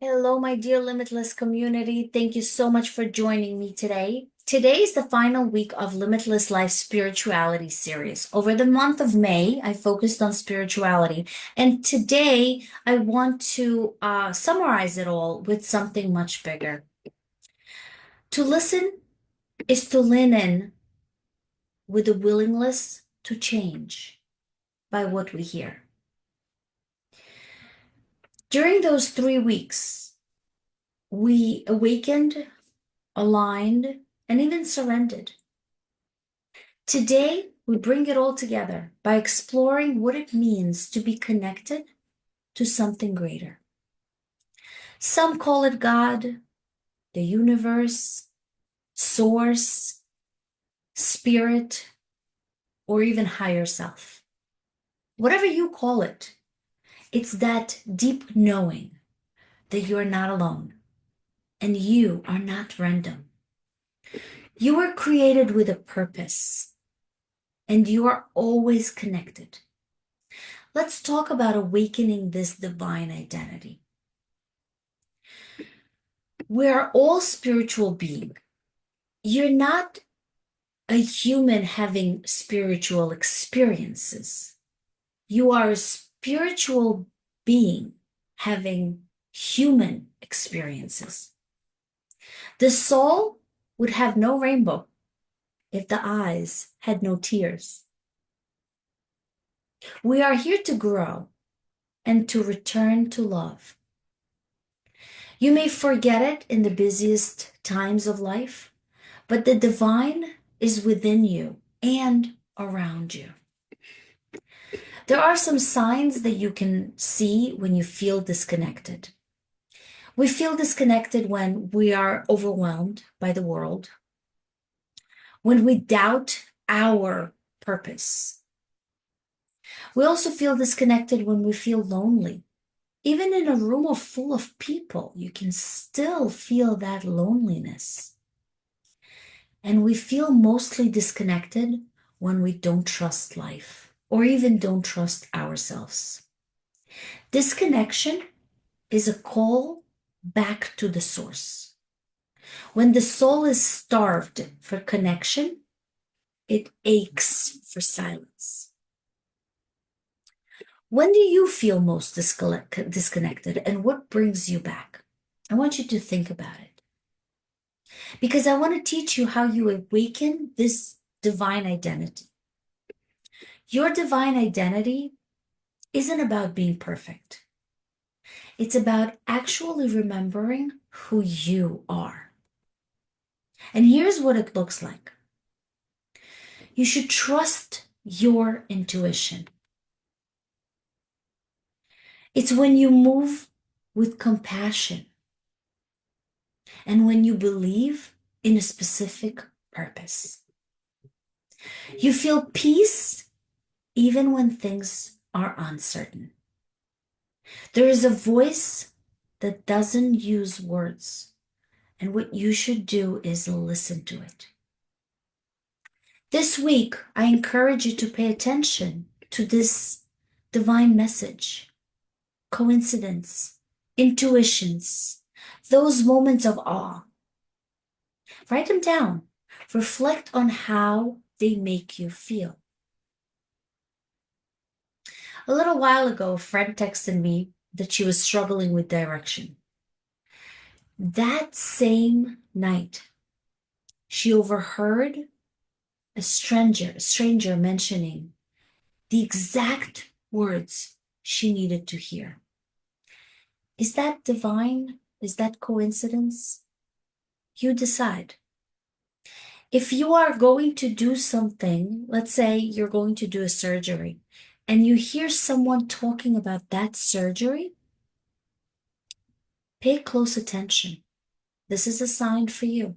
Hello, my dear Limitless community. Thank you so much for joining me today. Today is the final week of Limitless Life Spirituality series. Over the month of May, I focused on spirituality. And today, I want to summarize it all with something much bigger. To listen is to lean in with a willingness to change by what we hear. During those 3 weeks, we awakened, aligned, and even surrendered. Today, we bring it all together by exploring what it means to be connected to something greater. Some call it God, the universe, source, spirit, or even higher self. Whatever you call it, it's that deep knowing that you are not alone and you are not random. You were created with a purpose and you are always connected. Let's talk about awakening this divine identity. We're all spiritual beings. You're not a human having spiritual experiences. You are a spiritual being having human experiences. The soul would have no rainbow if the eyes had no tears. We are here to grow and to return to love. You may forget it in the busiest times of life, but the divine is within you and around you. There are some signs that you can see when you feel disconnected. We feel disconnected when we are overwhelmed by the world, when we doubt our purpose. We also feel disconnected when we feel lonely. Even in a room full of people, you can still feel that loneliness. And we feel mostly disconnected when we don't trust life or even don't trust ourselves. Disconnection is a call back to the source. When the soul is starved for connection, it aches for silence. When do you feel most disconnected and what brings you back? I want you to think about it because I want to teach you how you awaken this divine identity. Your divine identity isn't about being perfect. It's about actually remembering who you are. And here's what it looks like. You should trust your intuition. It's when you move with compassion and when you believe in a specific purpose. You feel peace even when things are uncertain. There is a voice that doesn't use words, and what you should do is listen to it. This week, I encourage you to pay attention to this divine message, coincidence, intuitions, those moments of awe. Write them down. Reflect on how they make you feel. A little while ago, a friend texted me that she was struggling with direction. That same night, she overheard a stranger mentioning the exact words she needed to hear. Is that divine? Is that coincidence? You decide. If you are going to do something, let's say you're going to do a surgery, and you hear someone talking about that surgery, pay close attention. This is a sign for you.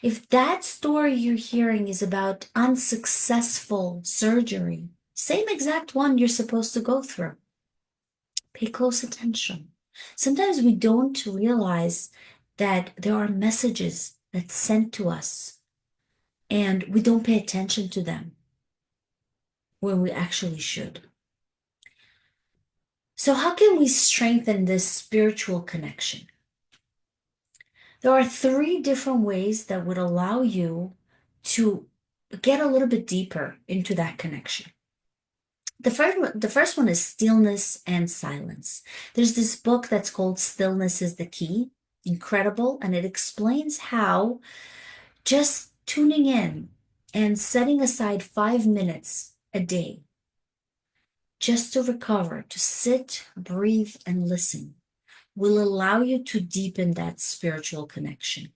If that story you're hearing is about unsuccessful surgery, same exact one you're supposed to go through, pay close attention. Sometimes we don't realize that there are messages that's sent to us and we don't pay attention to them when we actually should. So, how can we strengthen this spiritual connection? There are three different ways that would allow you to get a little bit deeper into that connection. The first one is stillness and silence. There's this book that's called Stillness is the Key. Incredible. And it explains how just tuning in and setting aside 5 minutes a day just to recover, to sit, breathe, and listen will allow you to deepen that spiritual connection.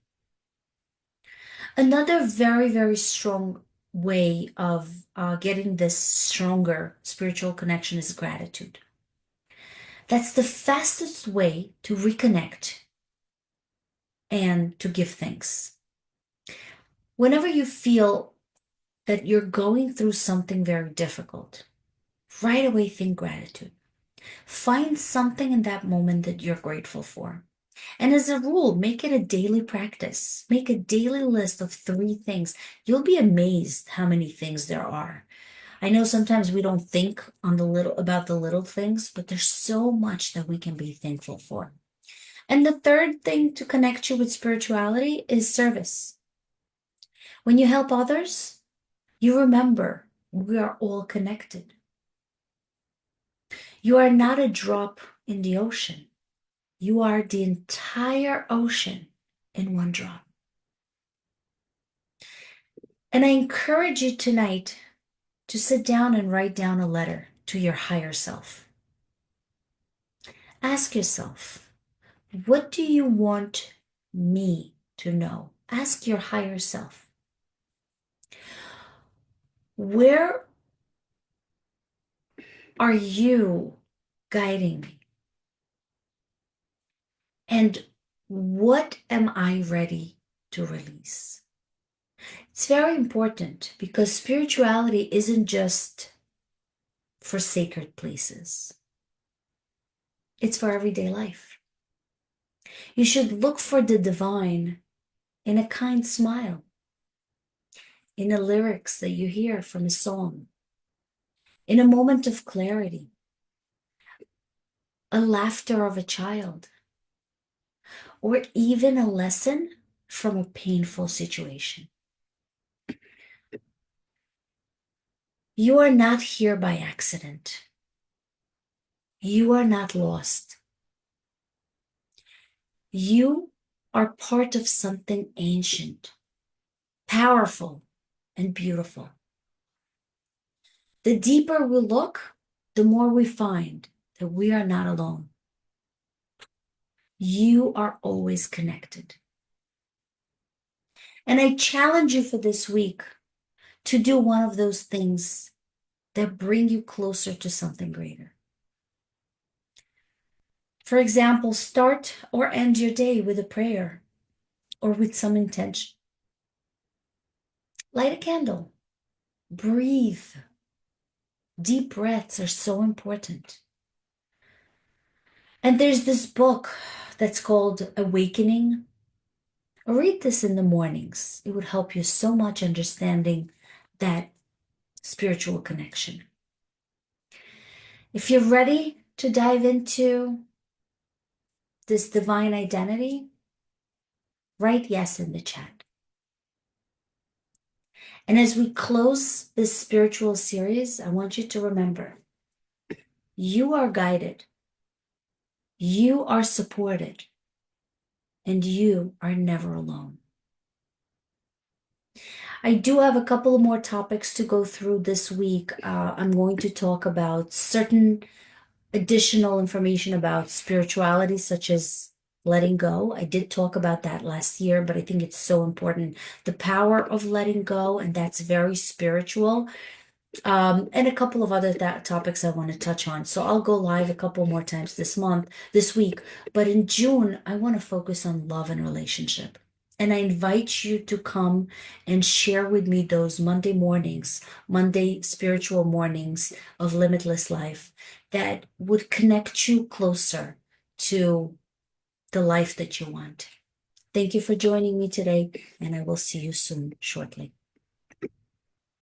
Another very, very strong way of getting this stronger spiritual connection is gratitude. That's the fastest way to reconnect and to give thanks. Whenever you feel that you're going through something very difficult, right away think gratitude. Find something in that moment that you're grateful for. And as a rule, make it a daily practice. Make a daily list of 3 things. You'll be amazed how many things there are. I know sometimes we don't think about the little things, but there's so much that we can be thankful for. And the third thing to connect you with spirituality is service. When you help others, you remember we are all connected. You are not a drop in the ocean. You are the entire ocean in one drop. And I encourage you tonight to sit down and write down a letter to your higher self. Ask yourself, what do you want me to know? Ask your higher self. Where are you guiding me? And what am I ready to release? It's very important because spirituality isn't just for sacred places. It's for everyday life. You should look for the divine in a kind smile, in the lyrics that you hear from a song, in a moment of clarity, a laughter of a child, or even a lesson from a painful situation. You are not here by accident. You are not lost. You are part of something ancient, powerful, and beautiful. The deeper we look, the more we find that we are not alone. You are always connected. And I challenge you for this week to do one of those things that bring you closer to something greater. For example, start or end your day with a prayer or with some intention. Light a candle. Breathe. Deep breaths are so important. And there's this book that's called Awakening. Read this in the mornings. It would help you so much understanding that spiritual connection. If you're ready to dive into this divine identity, write yes in the chat. And as we close this spiritual series, I want you to remember, you are guided, you are supported, and you are never alone. I do have a couple of more topics to go through this week. I'm going to talk about certain additional information about spirituality, such as letting go. I did talk about that last year, but I think it's so important. The power of letting go, and that's very spiritual. And a couple of other topics I want to touch on. So I'll go live a couple more times this week. But in June, I want to focus on love and relationship. And I invite you to come and share with me those Monday spiritual mornings of limitless life that would connect you closer to the life that you want. Thank you for joining me today, and I will see you soon, shortly.